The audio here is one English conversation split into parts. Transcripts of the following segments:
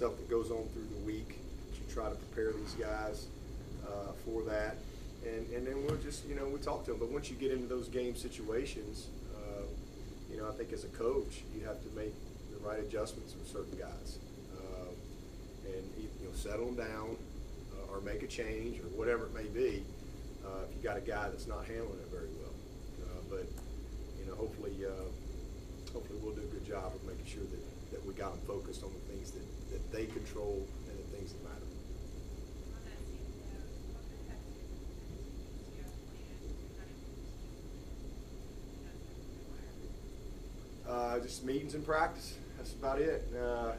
stuff that goes on through the week. You try to prepare these guys for that, and then we'll just, you know, we talk to them. But once you get into those game situations, you know, I think as a coach, you have to make the right adjustments with certain guys, and you know, settle them down or make a change or whatever it may be. If you got a guy that's not handling it very well, but you know, hopefully we'll do a good job of making sure that we got them focused on the things that they control and the things that matter. Just meetings and practice. That's about it.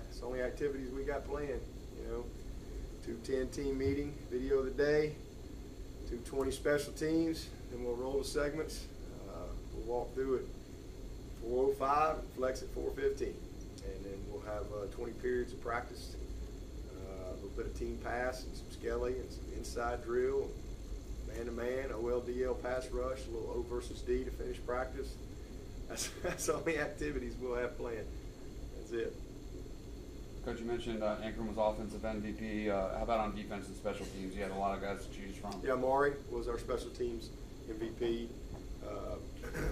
It's the only activities we got planned. You know, 2:10 team meeting, video of the day, 2:20 special teams. Then we'll roll the segments. We'll walk through it 4:05 and flex at 4:15, and then we'll have 20 periods of practice. A little bit of team pass and some skelly and some inside drill, man-to-man, OLDL pass rush, a little O versus D to finish practice. That's all the activities we'll have planned. That's it. Coach, you mentioned Ankrum was offensive MVP. How about on defense and special teams? You had a lot of guys to choose from. Yeah, Maury was our special teams MVP.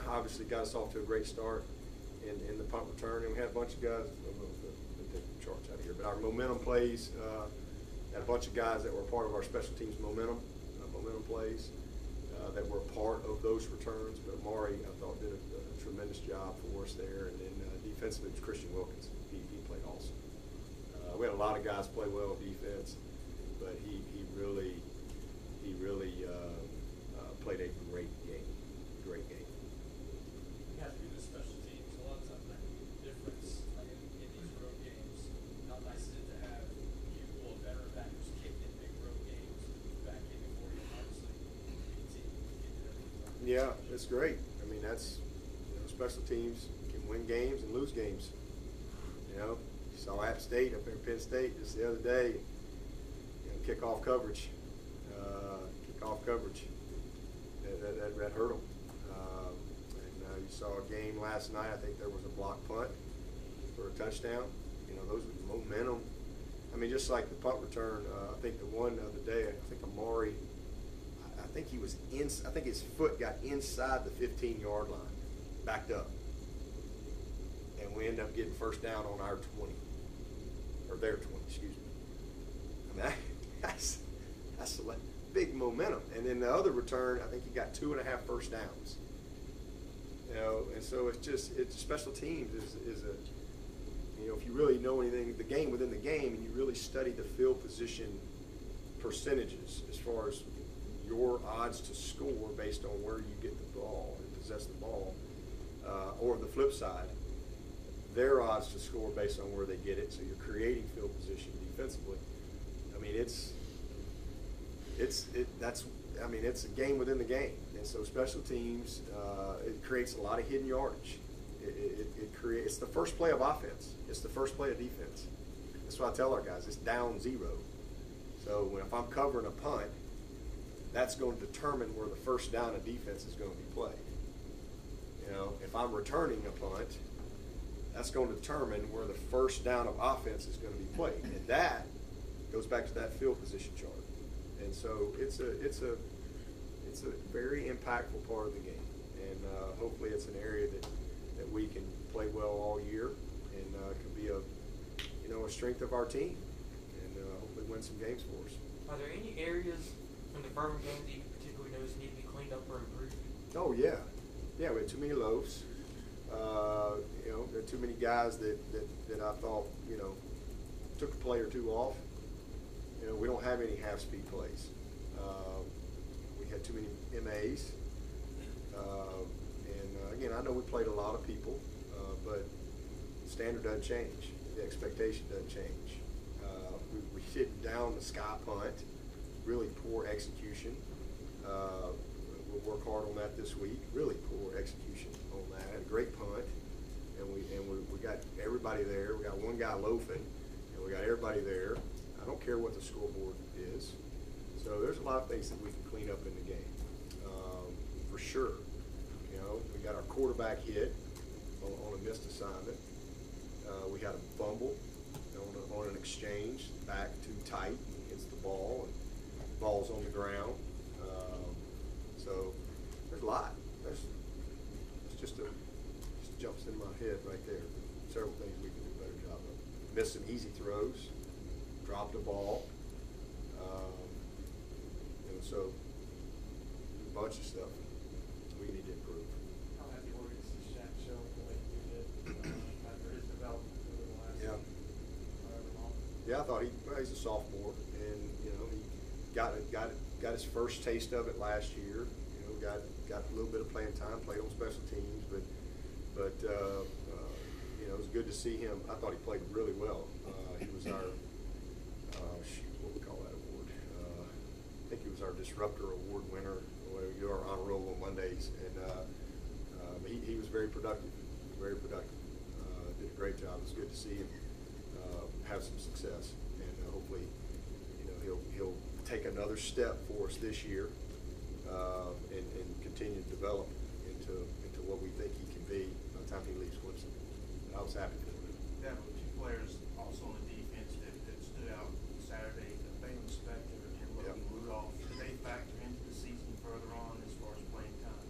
Obviously got us off to a great start in the punt return, and we had a bunch of guys. Let me take the charts out of here. But our momentum plays, had a bunch of guys that were part of our special teams momentum plays that were part of those returns. But Maury, I thought, did a tremendous job for us there. And then defensively, it was Christian Wilkins. He played awesome. We had a lot of guys play well on defense, but he really played a great game. Great game. You guys do the special teams. A lot of times that can be the difference like in these road games. How nice is it to have you, a veteran back who's kicked in big road games, back in before you, obviously, Yeah, that's great. I mean, that's, you know, special teams can win games and lose games. You know, you saw App State up there in Penn State just the other day. You know, kickoff coverage. That hurt them. And you saw a game last night. I think there was a block punt for a touchdown. You know, those with momentum. I mean, just like the punt return. I think the one the other day. I think Amari. I think he was in. I think his foot got inside the 15-yard line, backed up, and we end up getting first down on our 20 or their 20. Excuse me. I mean, that's a big momentum. And then the other return, I think he got 2.5 first downs. You know, and so it's special teams is a, you know, if you really know anything, the game within the game, and you really study the field position percentages as far as your odds to score based on where you get the ball and possess the ball, or the flip side, their odds to score based on where they get it. So you're creating field position defensively. I mean, it's a game within the game, and so special teams, it creates a lot of hidden yardage. It's the first play of offense. It's the first play of defense. That's why I tell our guys, it's down 0. So if I'm covering a punt, that's going to determine where the first down of defense is going to be played. You know, if I'm returning a punt, that's going to determine where the first down of offense is going to be played, and that goes back to that field position chart. And so it's a very impactful part of the game, and hopefully it's an area that we can play well all year, and can be a strength of our team, and hopefully win some games for us. Are there any areas in the Furman game that you particularly notice need to be cleaned up or improved? Oh yeah, we had too many loafs. You know, there are too many guys that I thought, you know, took a play or two off. You know, we don't have any half-speed plays. We had too many MAs. And again, I know we played a lot of people, but the standard doesn't change. The expectation doesn't change. We hit down the sky punt, really poor execution. We'll work hard on that this week. Really poor execution on that. A great punt, and we got everybody there. We got one guy loafing, and we got everybody there. I don't care what the scoreboard is. So there's a lot of things that we can clean up in the game, for sure. You know, we got our quarterback hit on a missed assignment. We had a fumble on an exchange. change, back too tight, and hits the ball, and ball's on the ground. So there's a lot. It's just jumps in my head right there. Several things we can do a better job of. Missed some easy throws, dropped a ball. So a bunch of stuff we need to improve. How happy were you to see Shaq show the way he did after his development over the last however long? Yeah, I thought he's a sophomore, and he got his first taste of it last year. Got a little bit of playing time, played on special teams, but it was good to see him. I thought he played really well. He was our what we call that award? I think he was our Disruptor Award winner. We do our honor roll on Mondays, and he was very productive. Very productive. Did a great job. It was good to see him have some success, and hopefully, he'll take another step for us this year, and continue to develop into what we think he can be by the time he leaves Clemson. And I was happy for him. Dabo, two players also on the defense that stood out Saturday, Bailey Spector and Logan Rudolph. Do they factor into the season further on as far as playing time?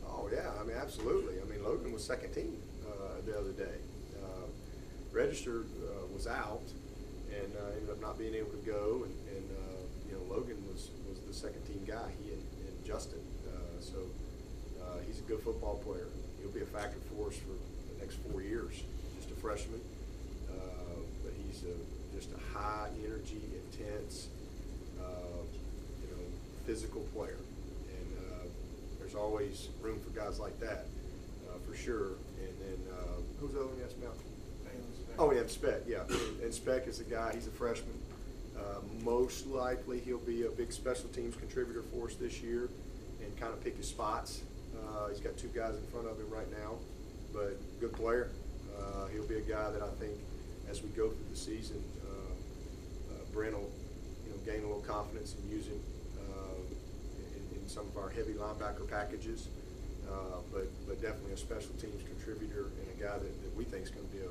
Oh yeah, absolutely. Logan was second team the other day. Registered was out and ended up not being able to go, and Logan was the second team guy. He and Justin. So he's a good football player. He'll be a factor for us for the next 4 years. Just a freshman, but he's just a high energy, intense, physical player. And there's always room for guys like that, for sure. And then who's the other one? Yes, Malcolm. Oh, yeah, Speck. Yeah, and Speck is a guy. He's a freshman. Most likely he'll be a big special teams contributor for us this year, and kind of pick his spots. He's got two guys in front of him right now, but good player. He'll be a guy that I think, as we go through the season, Brent will gain a little confidence and use him in some of our heavy linebacker packages. But definitely a special teams contributor, and a guy that we think is going to be